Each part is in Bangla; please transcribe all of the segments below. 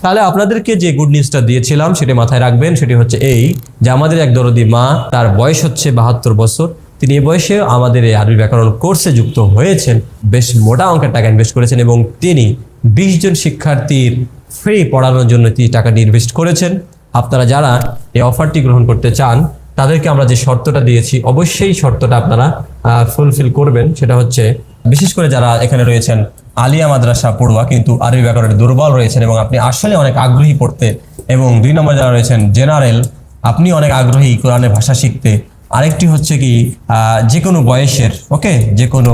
তাহলে আপনাদেরকে যে গুড নিউজটা দিয়েছিলাম সেটি মাথায় রাখবেন, সেটি হচ্ছে এই যে আমাদের এক দরদি মা, তার বয়স হচ্ছে 72 বছর। তিনি এই বয়সে আমাদের এই আরবি ব্যাকরণ কোর্সে যুক্ত হয়েছেন, বেশ মোটা অঙ্কের টাকা ইনভেস্ট করেছেন এবং তিনি 20 জন শিক্ষার্থীর ফ্রি পড়ানোর জন্য তিনি টাকাটি ইনভেস্ট করেছেন। আপনারা যারা এই অফারটি গ্রহণ করতে চান তাদেরকে আমরা যে শর্তটা দিয়েছি অবশ্যই শর্তটা আপনারা ফুলফিল করবেন। সেটা হচ্ছে বিশেষ করে যারা এখানে রয়েছেন আলিয়া মাদ্রাসা পড়ুয়া কিন্তু আরবি ব্যাকরণে দুর্বল রয়েছেন এবং আপনি আসলে অনেক আগ্রহী পড়তে, এবং 2 নম্বর যারা রয়েছেন জেনারেল, আপনি অনেক আগ্রহী কোরআনের ভাষা শিখতে। আরেকটি হচ্ছে কি যে কোনো বয়সের, ওকে, যে কোনো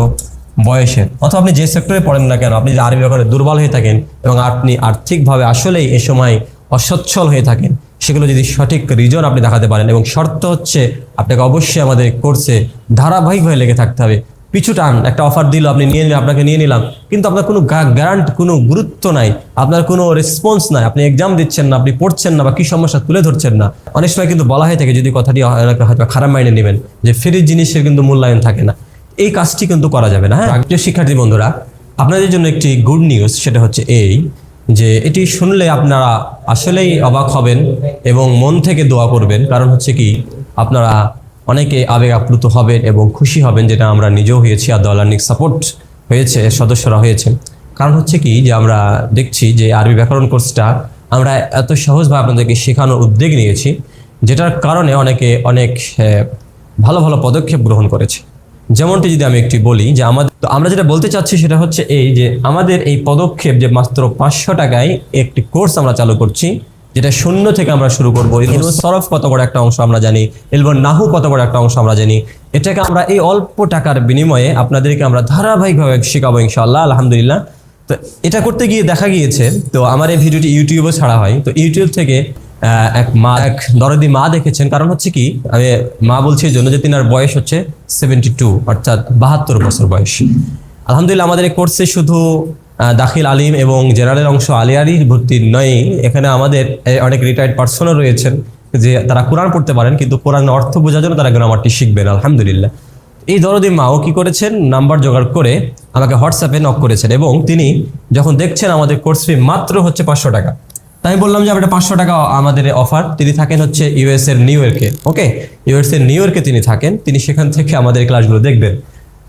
বয়সের, অথবা আপনি যে সেক্টরে পড়েন না কেন, আপনি যদি আরবি ব্যাকরণে দুর্বল হয়ে থাকেন এবং আপনি আর্থিকভাবে আসলেই এ সময় অসচ্ছল হয়ে থাকেন, সেগুলো যদি সঠিক রিজন আপনি দেখাতে পারেন, এবং শর্ত হচ্ছে আপনাকে অবশ্যই আমাদের কোর্সে ধারাবাহিকভাবে লেগে থাকতে হবে। পিছু টান একটা অফার দিল, আপনি নিয়ে নিলেন, আপনাকে নিয়ে নিলাম, কিন্তু আপনার কোনো গ্যারান্টি, কোনো গুরুত্ব নাই, আপনার কোনো রেসপন্স নাই, আপনি এক্সাম দিচ্ছেন না, আপনি পড়ছেন না, বা কি সমস্যা তুলে ধরছেন না। অনেক সময় কিন্তু বলা হয়ে থাকে, যদি কথাটি হয়তো খারাপ মাইনে নেবেন, যে ফ্রি জিনিসের কিন্তু মূল্যায়ন থাকে না। এই কাজটি কিন্তু করা যাবে না। হ্যাঁ, প্রিয় শিক্ষার্থী বন্ধুরা, আপনাদের জন্য একটি গুড নিউজ, সেটা হচ্ছে এই যে এটি শুনলে আপনারা আসলেই অবাক হবেন এবং মন থেকে দোয়া করবেন। কারণ হচ্ছে কি, আপনারা অনেকে আবেগ আপ্লুত হবেন এবং খুশি হবেন, যেটা আমরা নিজেও হয়েছি, আর দলানিক সাপোর্ট হয়েছে, সদস্যরা হয়েছে। কারণ হচ্ছে কি, যে আমরা দেখছি যে আরবি ব্যাকরণ কোর্সটা আমরা এত সহজভাবে আপনাদেরকে শেখানোর উদ্যোগ নিয়েছি, যেটার কারণে অনেকে অনেক ভালো ভালো পদক্ষেপ গ্রহণ করেছে। যেমনটি যদি আমি একটি বলি, যে আমরা যেটা বলতে চাচ্ছি সেটা হচ্ছে এই যে আমাদের এই পদক্ষেপ, যে মাত্র 500 টাকায় একটি কোর্স আমরা চালু করছি, যেটা শূন্য থেকে আমরা শুরু করবো। ইলমুস সরফ কত বড় একটা অংশ আমরা জানি, ইলমুন নাহু কত বড় একটা অংশ আমরা জানি। এটাকে আমরা এই অল্প টাকার বিনিময়ে আপনাদেরকে আমরা ধারাবাহিকভাবে শেখাবো ইনশাআল্লাহ, আলহামদুলিল্লাহ। তো এটা করতে গিয়ে দেখা গিয়েছে, তো আমার এই ভিডিওটি ইউটিউবে ছাড়া হয়, তো ইউটিউব থেকে এক দরদি মা দেখেছেন। কারণ হচ্ছে কি, আমি মা বলছি এই জন্য যে তিনার বয়স হচ্ছে 72, অর্থাৎ 72 বছর বয়স। আলহামদুলিল্লাহ, আমাদের এই কোর্সে শুধু দাখিল আলিম এবং জেনারেল অংশ আলিয়ারই ভর্তি নয়, এখানে আমাদের অনেক রিটায়ার্ড পার্সনও রয়েছেন যে তারা কোরআন পড়তে পারেন, কিন্তু কোরআনের অর্থ বোঝার জন্য তারা গ্রামারটি শিখবেন। আলহামদুলিল্লাহ, এই দরদি মাও কি করেছেন, নাম্বার জোগাড় করে আমাকে হোয়াটসঅ্যাপে নক করেছেন, এবং তিনি যখন দেখছেন আমাদের কোর্স ফি মাত্র হচ্ছে 500 টাকা, তাই বললাম যে আপনার 500 টাকা আমাদের অফার। তিনি থাকেন হচ্ছে ইউএস এর নিউ ইয়র্কে, ওকে, ইউএস এর নিউ ইয়র্কে তিনি থাকেন, তিনি সেখান থেকে আমাদের ক্লাসগুলো দেখবেন।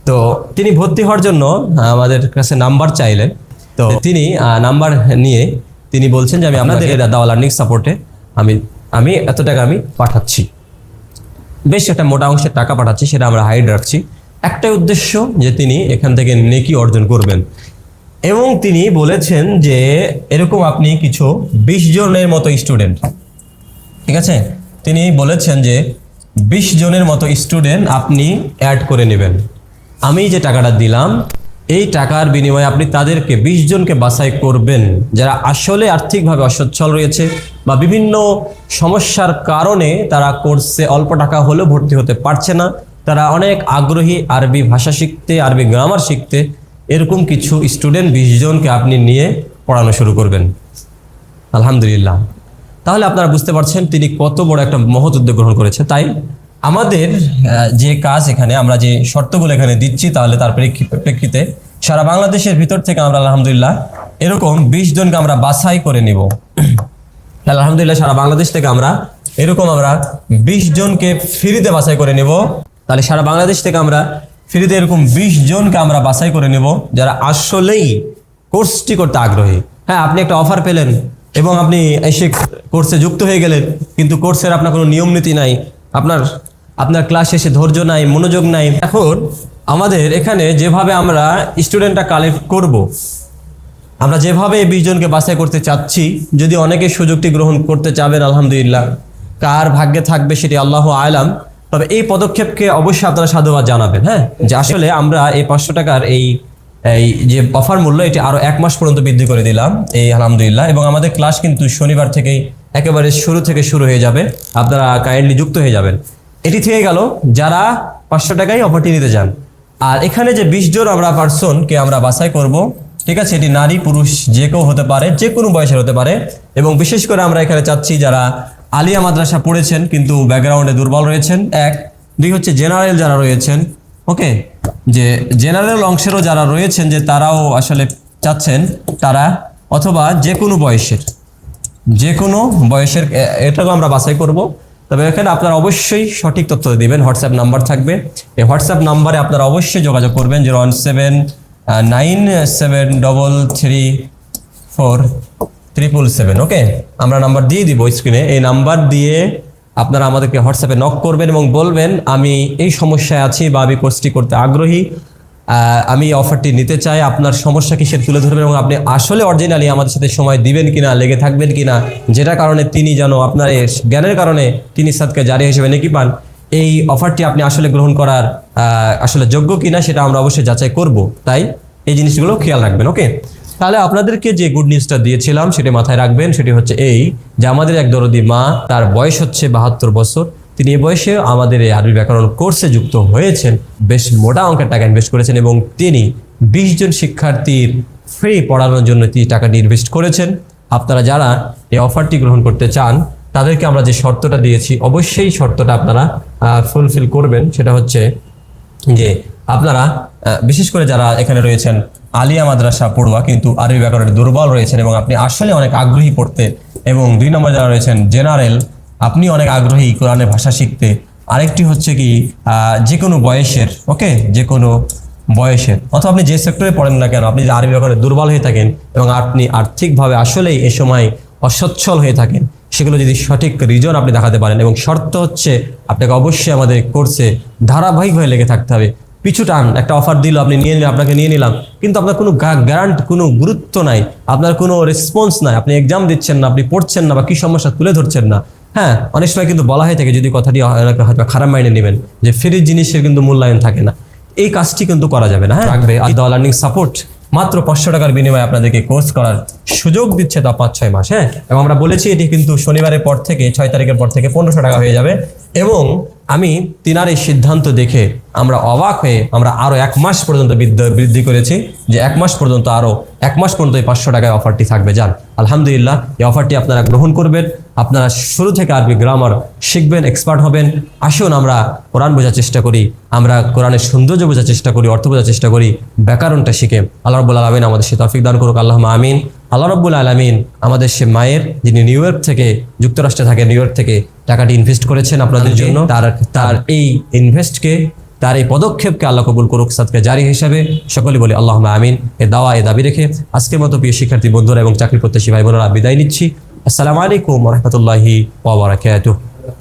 তো তিনি ভর্তি হওয়ার জন্য আমাদের কাছে নাম্বার চাইলেন, তো তিনি নাম্বার নিয়ে তিনি বলছেন যে আমি আপনাদের দাওয়া লার্নিং সাপোর্টে আমি এত টাকা আমি পাঠাচ্ছি, বেশ একটা মোটা অংশের টাকা পাঠাচ্ছি, সেটা আমরা হাইড রাখছি। একটাই উদ্দেশ্য, যে তিনি এখান থেকে নেকি অর্জন করবেন। এবং তিনি বলেছেন যে এরকম আপনি কিছু 20 জনের মতো স্টুডেন্ট, ঠিক আছে, তিনি বলেছেন যে 20 জনের মতো স্টুডেন্ট আপনি অ্যাড করে নেবেন। আমি যে টাকাটা দিলাম, এই টাকার বিনিময়ে আপনি তাদেরকে 20 জনকে বাছাই করবেন, যারা আসলে আর্থিকভাবে অসচ্ছল রয়েছে বা বিভিন্ন সমস্যার কারণে তারা কোর্সে অল্প টাকা হলেও ভর্তি হতে পারছে না, তারা অনেক আগ্রহী আরবি ভাষা শিখতে, আরবি গ্রামার শিখতে। এরকম কিছু স্টুডেন্ট 20 জনকে আপনি নিয়ে পড়ানো শুরু করবেন। আলহামদুলিল্লাহ, তাহলে আপনারা বুঝতে পারছেন তিনি কত বড় একটা মহৎ উদ্যোগ গ্রহণ করেছে। তাই আমাদের যে কাজ, এখানে আমরা যে শর্তগুলো এখানে দিচ্ছি, তাহলে তার প্রেক্ষিতে সারা বাংলাদেশের ভিতর থেকে আমরা আলহামদুলিল্লাহ এরকম 20 জনকে আমরা বাছাই করে নিব। আলহামদুলিল্লাহ, সারা বাংলাদেশ থেকে আমরা 20 জনকে ফ্রিতে বাছাই করে নিব। তাহলে সারা বাংলাদেশ থেকে আমরা ফ্রিতে এরকম 20 জনকে আমরা বাছাই করে নেব, যারা আসলেই কোর্সটি করতে আগ্রহী। হ্যাঁ, আপনি একটা অফার পেলেন এবং আপনি এসে কোর্সে যুক্ত হয়ে গেলেন, কিন্তু কোর্সের আপনার কোনো নিয়ম নীতি নাই, আপনার ক্লাস শেষে ধৈর্য নাই, মনোযোগ নাই। এখন আমাদের এখানে যেভাবে আমরা স্টুডেন্টটা কালেক্ট করব, আমরা যেভাবে 20 জনকে বাছাই করতে চাচ্ছি, যদি অনেকে সুযোগটি গ্রহণ করতে চাবেন, আলহামদুলিল্লাহ, কার ভাগ্যে থাকবে সেটি আল্লাহ আলাম। তবে এই পদক্ষেপকে অবশ্যই আপনারা সাধুবাদ জানাবেন। হ্যাঁ, যে আসলে আমরা এই 500 টাকার এই যে অফার মূল্য, এটি আরো 1 মাস পর্যন্ত বৃদ্ধি করে দিলাম, এই আলহামদুলিল্লাহ। এবং আমাদের ক্লাস কিন্তু শনিবার থেকেই একেবারে শুরু হয়ে যাবে, আপনারা কাইন্ডলি যুক্ত হয়ে যাবেন। এটি থেকে গেল যারা 500 টাকায় অফারটি নিতে চান। আর এখানে যে 20 জন আমরা পার্সনকে আমরা বাছাই করব, ঠিক আছে, এটি নারী পুরুষ যে কেউ হতে পারে, যে কোনো বয়সের হতে পারে। এবং বিশেষ করে আমরা এখানে চাচ্ছি যারা আলিয়া মাদ্রাসা পড়েছেন কিন্তু ব্যাকগ্রাউন্ডে দুর্বল রয়েছেন, 1, 2 হচ্ছে জেনারেল যারা রয়েছেন, ওকে, যে জেনারেল অংশেরও যারা রয়েছেন, যে তারাও আসলে চাচ্ছেন, তারা অথবা যে কোনো বয়সের, যে কোনো বয়সের এটাও আমরা বাছাই করব। তবে এখানে আপনারা অবশ্যই সঠিক তথ্য দিবেন। হোয়াটসঅ্যাপ নাম্বার থাকবে, এই হোয়াটসঅ্যাপ নাম্বারে আপনারা অবশ্যই যোগাযোগ করবেন 017973477, ওকে। আমরা নাম্বার দিয়ে দিব স্ক্রিনে, এই নাম্বার দিয়ে আপনারা আমাদেরকে হোয়াটসঅ্যাপে নক করবেন এবং বলবেন আমি এই সমস্যায় আছি বা আমি কোর্সটি করতে আগ্রহী, আমি অফারটি নিতে চাই, আপনার সমস্যা কিসের তুলে ধরবেন এবং আপনি আসলে অরিজিনালি আমাদের সাথে সময় দিবেন কিনা, লেগে থাকবেন কিনা, যেটা কারণে তিনি যেন আপনার এই জ্ঞানের কারণে তিনি সাদকা জারি হিসেবে নেকি পান, এই অফারটি আপনি আসলে গ্রহণ করার আসলে যোগ্য কিনা সেটা আমরা অবশ্যই যাচাই করব। তাই এই জিনিসগুলো খেয়াল রাখবেন, ওকে। তাহলে আপনাদেরকে যে গুড নিউজটা দিয়েছিলাম সেটি মাথায় রাখবেন, সেটি হচ্ছে এই যে আমাদের এক দরদি মা, তার বয়স হচ্ছে 72 বছর, তিনি এই বয়সে আমাদের এই আরবি ব্যাকরণ কোর্সে যুক্ত হয়েছেন, বেশ মোটা অঙ্কের টাকা ইনভেস্ট করেছেন এবং তিনি 20 জন শিক্ষার্থীর ফ্রি পড়ানোর জন্য তিনি টাকাটি ইনভেস্ট করেছেন। আপনারা যারা এই অফারটি গ্রহণ করতে চান তাদেরকে আমরা যে শর্তটা দিয়েছি অবশ্যই শর্তটা আপনারা ফুলফিল করবেন। সেটা হচ্ছে যে আপনারা বিশেষ করে যারা এখানে রয়েছেন আলিয়া মাদ্রাসা পড়ুয়া কিন্তু আরবি ব্যাকরণে দুর্বল রয়েছেন এবং আপনি আসলে অনেক আগ্রহী পড়তে, এবং 2 নম্বর যারা রয়েছেন জেনারেল, আপনি অনেক আগ্রহী কোরআনের ভাষা শিখতে, আরেকটি হচ্ছে কি যে কোনো বয়সের, ওকে, যে কোনো বয়সের, অথবা আপনি যে সেক্টরে পড়েন না কেন, আপনি যদি আরবি ব্যাকরণে দুর্বল হয়ে থাকেন এবং আপনি আর্থিকভাবে আসলেই এ সময় অসচ্ছল হয়ে থাকেন, সেগুলো যদি সঠিক রিজন আপনি দেখাতে পারেন, এবং শর্ত হচ্ছে আপনাকে অবশ্যই আমাদের কোর্সে ধারাবাহিকভাবে লেগে থাকতে হবে। পিছু টান একটা অফার দিল, আপনি নিয়ে নিলেন, আপনাকে নিয়ে নিলাম, কিন্তু আপনার কোনো গ্যারান্টি, কোনো গুরুত্ব নাই, আপনার কোনো রেসপন্স নাই, আপনি এক্সাম দিচ্ছেন না, আপনি পড়ছেন না বা কি সমস্যা তুলে ধরছেন না। হ্যাঁ, অনেক সময় কিন্তু বলা হয়ে থাকে, যদি কথাটি হয়তো খারাপ মাইন্ডে নেবেন, যে ফ্রি জিনিসের কিন্তু মূল্যায়ন থাকে না, এই কাজটি কিন্তু করা যাবে না। হ্যাঁ, রাখবে লার্নিং সাপোর্ট মাত্র 500 টাকার বিনিময়ে আপনাদেরকে কোর্স করার সুযোগ দিচ্ছে, তা 5-6 মাস। হ্যাঁ, এবং আমরা বলেছি এটি কিন্তু শনিবারের পর থেকে 6 তারিখের পর থেকে 1500 টাকা হয়ে যাবে। এবং আমি তিনার এই সিদ্ধান্ত দেখে আমরা অবাক হয়ে আমরা আরো 1 মাস পর্যন্ত বৃদ্ধি করেছি, যে 1 মাস পর্যন্ত, আরো 1 মাস পর্যন্ত এই 500 টাকায় অফারটি থাকবে। যান, আলহামদুলিল্লাহ, এই অফারটি আপনারা গ্রহণ করবেন, আপনারা শুরু থেকে আরবি গ্রামার শিখবেন, এক্সপার্ট হবেন। আসুন আমরা কোরআন বোঝার চেষ্টা করি, আমরা কোরআনের সৌন্দর্য বোঝার চেষ্টা করি, অর্থ বোঝার চেষ্টা করি, ব্যাকরণটা শিখে। আল্লাহ রাব্বুল আলামিন আমাদের সে তৌফিক দান করুক, আল্লাহুম্মা আমিন। আল্লাহ রাব্বুল আলামিন আমাদের সে মায়ের, যিনি নিউ ইয়র্ক থেকে, যুক্তরাষ্ট্রে থাকে, নিউ ইয়র্ক থেকে টাকাটি ইনভেস্ট করেছেন আপনাদের জন্য, তার এই ইনভেস্টকে, তার এই পদক্ষেপকে আল্লাহ কবুল করুক সাদকা জারি হিসাবে। সকলে বলি আল্লাহুম্মা আমিন। এ দাবি রেখে আজকের মতো প্রিয় শিক্ষার্থী বন্ধুরা এবং চাকরি প্রত্যাশী ভাই বোনেরা বিদায় নিচ্ছি। আসসালামু আলাইকুম ওয়া রাহমাতুল্লাহি ওয়া বারাকাতুহু।